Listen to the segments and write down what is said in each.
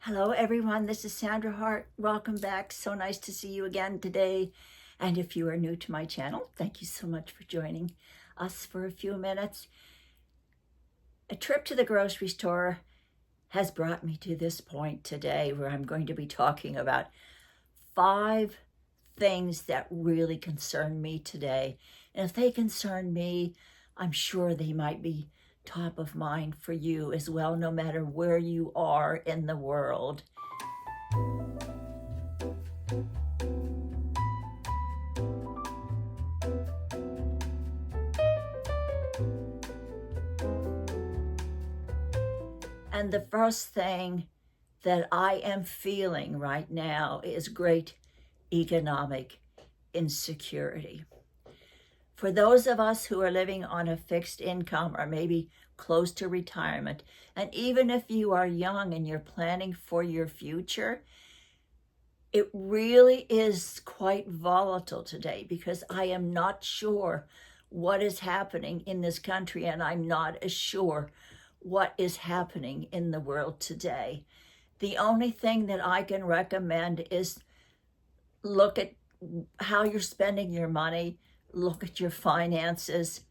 Hello, everyone. This is Sandra Hart. Welcome back. So nice to see you again today. And if you are new to my channel, thank you so much for joining us for a few minutes. A trip to the grocery store has brought me to this point today where I'm going to be talking about 5 things that really concern me today. And if they concern me, I'm sure they might be top of mind for you as well, no matter where you are in the world. And the first thing that I am feeling right now is great economic insecurity. For those of us who are living on a fixed income or maybe close to retirement, and even if you are young and you're planning for your future, it really is quite volatile today because I am not sure what is happening in this country, and I'm not as sure what is happening in the world today. The only thing that I can recommend is look at how you're spending your money, look at your finances.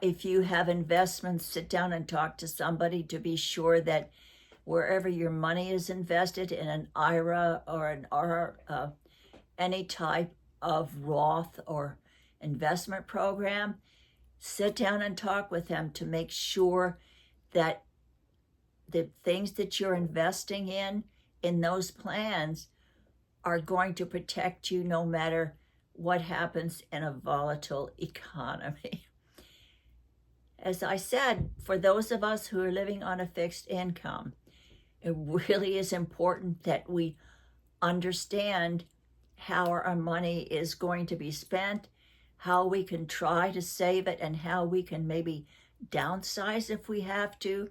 If you have investments, sit down and talk to somebody to be sure that wherever your money is invested in an IRA or any type of Roth or investment program, sit down and talk with them to make sure that the things that you're investing in those plans are going to protect you no matter what happens in a volatile economy. As I said, for those of us who are living on a fixed income, it really is important that we understand how our money is going to be spent, how we can try to save it, and how we can maybe downsize if we have to,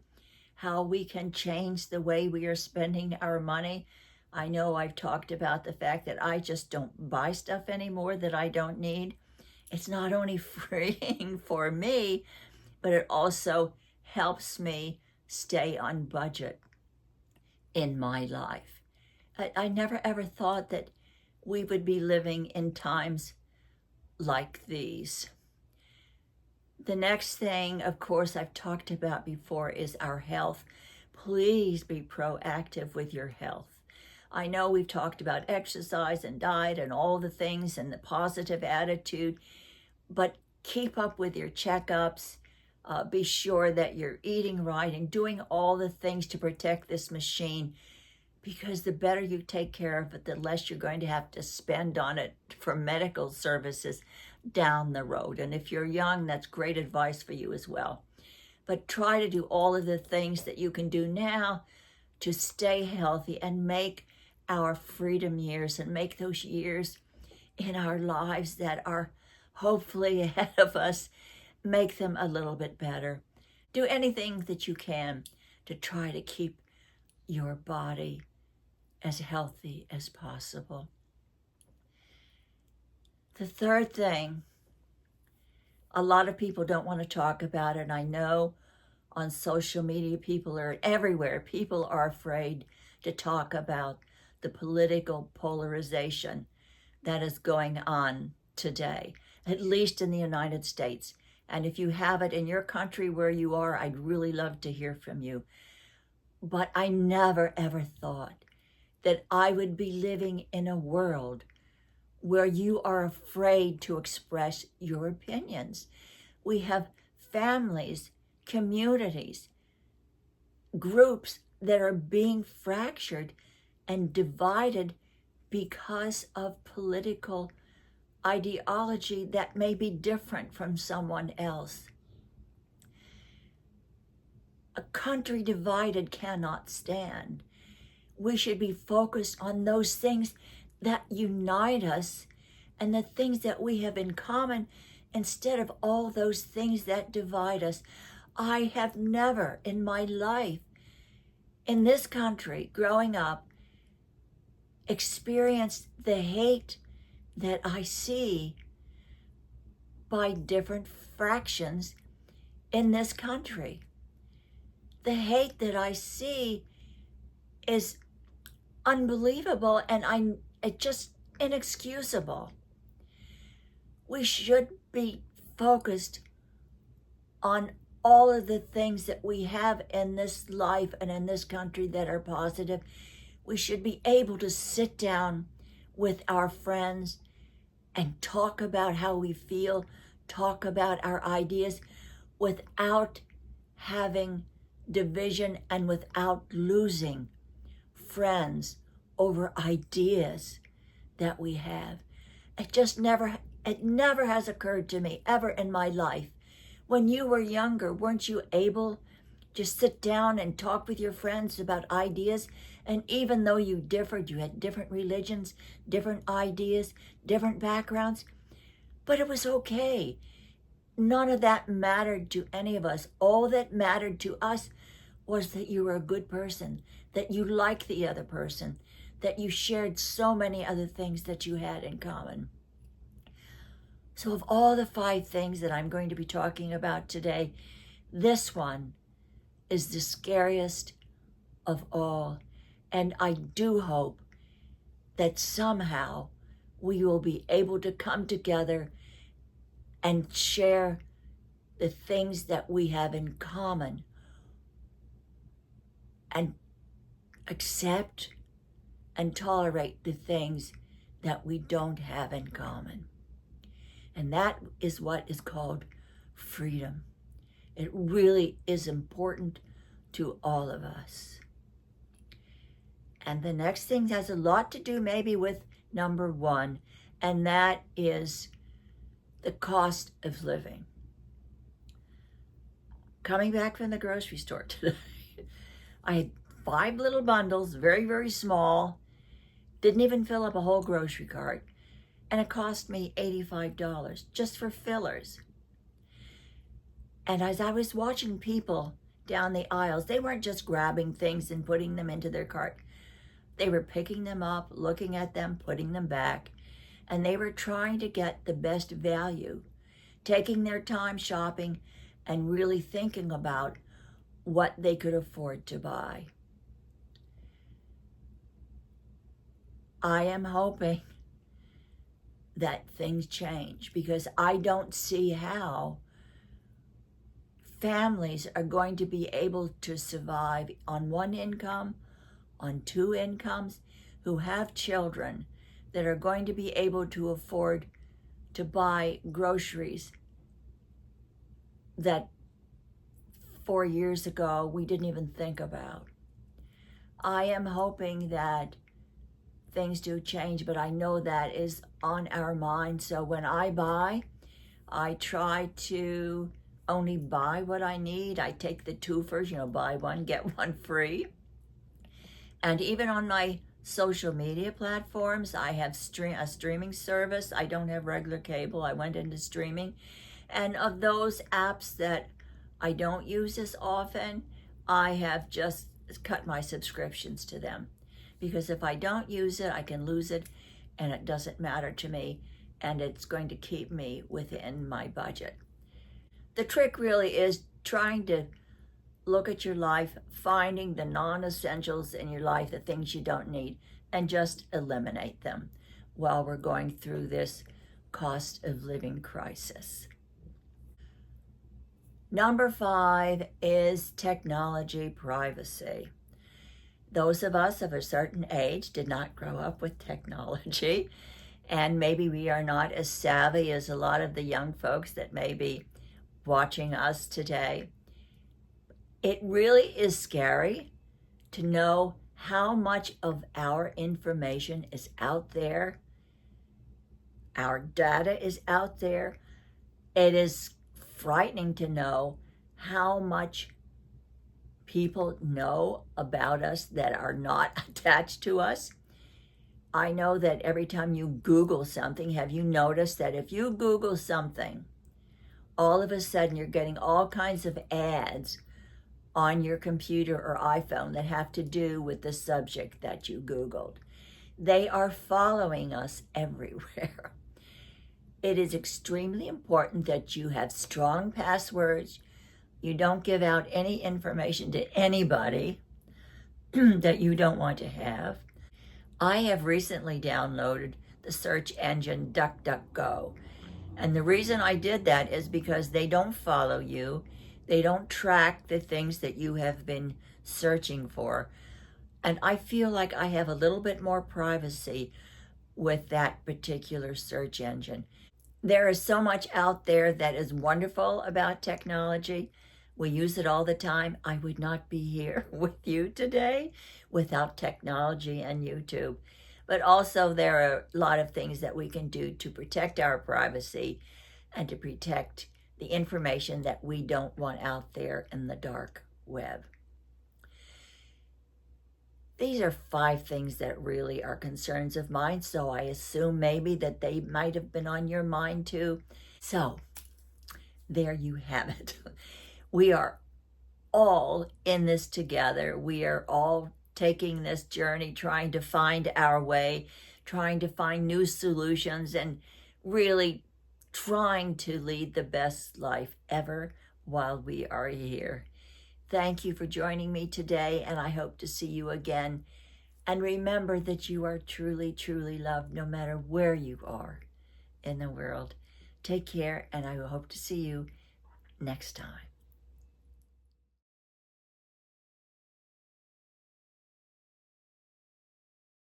how we can change the way we are spending our money. I know I've talked about the fact that I just don't buy stuff anymore that I don't need. It's not only freeing for me, but it also helps me stay on budget in my life. I never ever thought that we would be living in times like these. The next thing, of course, I've talked about before is our health. Please be proactive with your health. I know we've talked about exercise and diet and all the things and the positive attitude, but keep up with your checkups. Be sure that you're eating right and doing all the things to protect this machine, because the better you take care of it, the less you're going to have to spend on it for medical services down the road. And if you're young, that's great advice for you as well. But try to do all of the things that you can do now to stay healthy and make our freedom years and make those years in our lives that are hopefully ahead of us, make them a little bit better. Do anything that you can to try to keep your body as healthy as possible. The third thing, a lot of people don't want to talk about it. I know on social media, people are everywhere. People are afraid to talk about the political polarization that is going on today, at least in the United States. And if you have it in your country where you are, I'd really love to hear from you. But I never, ever thought that I would be living in a world where you are afraid to express your opinions. We have families, communities, groups that are being fractured and divided because of political ideology that may be different from someone else. A country divided cannot stand. We should be focused on those things that unite us and the things that we have in common instead of all those things that divide us. I have never in my life in this country growing up experienced the hate that I see by different fractions in this country. The hate that I see is unbelievable, and it's just inexcusable. We should be focused on all of the things that we have in this life and in this country that are positive. We should be able to sit down with our friends and talk about how we feel, talk about our ideas without having division and without losing friends over ideas that we have. It never has occurred to me ever in my life. When you were younger, weren't you able to sit down and talk with your friends about ideas? And even though you differed, you had different religions, different ideas, different backgrounds, but it was okay. None of that mattered to any of us. All that mattered to us was that you were a good person, that you liked the other person, that you shared so many other things that you had in common. So of all the 5 things that I'm going to be talking about today, this one is the scariest of all. And I do hope that somehow we will be able to come together and share the things that we have in common and accept and tolerate the things that we don't have in common. And that is what is called freedom. It really is important to all of us. And the next thing has a lot to do maybe with number 1, and that is the cost of living. Coming back from the grocery store today, I had 5 little bundles, very, very small, didn't even fill up a whole grocery cart, and it cost me $85 just for fillers. And as I was watching people down the aisles, they weren't just grabbing things and putting them into their cart. They were picking them up, looking at them, putting them back, and they were trying to get the best value, taking their time shopping and really thinking about what they could afford to buy. I am hoping that things change, because I don't see how families are going to be able to survive on 1 income, on 2 incomes, who have children that are going to be able to afford to buy groceries that 4 years ago we didn't even think about. I am hoping that things do change, but I know that is on our mind. So when I buy, I try to only buy what I need. I take the twofers, buy one, get one free. And even on my social media platforms, I have a streaming service. I don't have regular cable. I went into streaming. And of those apps that I don't use as often, I have just cut my subscriptions to them. Because if I don't use it, I can lose it, and it doesn't matter to me, and it's going to keep me within my budget. The trick really is trying to look at your life, finding the non-essentials in your life, the things you don't need, and just eliminate them while we're going through this cost of living crisis. Number 5 is technology privacy. Those of us of a certain age did not grow up with technology, and maybe we are not as savvy as a lot of the young folks that may be watching us today. It really is scary to know how much of our information is out there. Our data is out there. It is frightening to know how much people know about us that are not attached to us. I know that every time you Google something, have you noticed that if you Google something, all of a sudden you're getting all kinds of ads on your computer or iPhone that have to do with the subject that you Googled. They are following us everywhere. It is extremely important that you have strong passwords. You don't give out any information to anybody that you don't want to have. I have recently downloaded the search engine DuckDuckGo. And the reason I did that is because they don't follow you. They don't track the things that you have been searching for. And I feel like I have a little bit more privacy with that particular search engine. There is so much out there that is wonderful about technology. We use it all the time. I would not be here with you today without technology and YouTube. But also there are a lot of things that we can do to protect our privacy and to protect the information that we don't want out there in the dark web. These are 5 things that really are concerns of mine, so I assume maybe that they might have been on your mind too. So, there you have it. We are all in this together. We are all taking this journey, trying to find our way, trying to find new solutions, and really trying to lead the best life ever while we are here. Thank you for joining me today, and I hope to see you again. And remember that you are truly, truly loved no matter where you are in the world. Take care, and I hope to see you next time.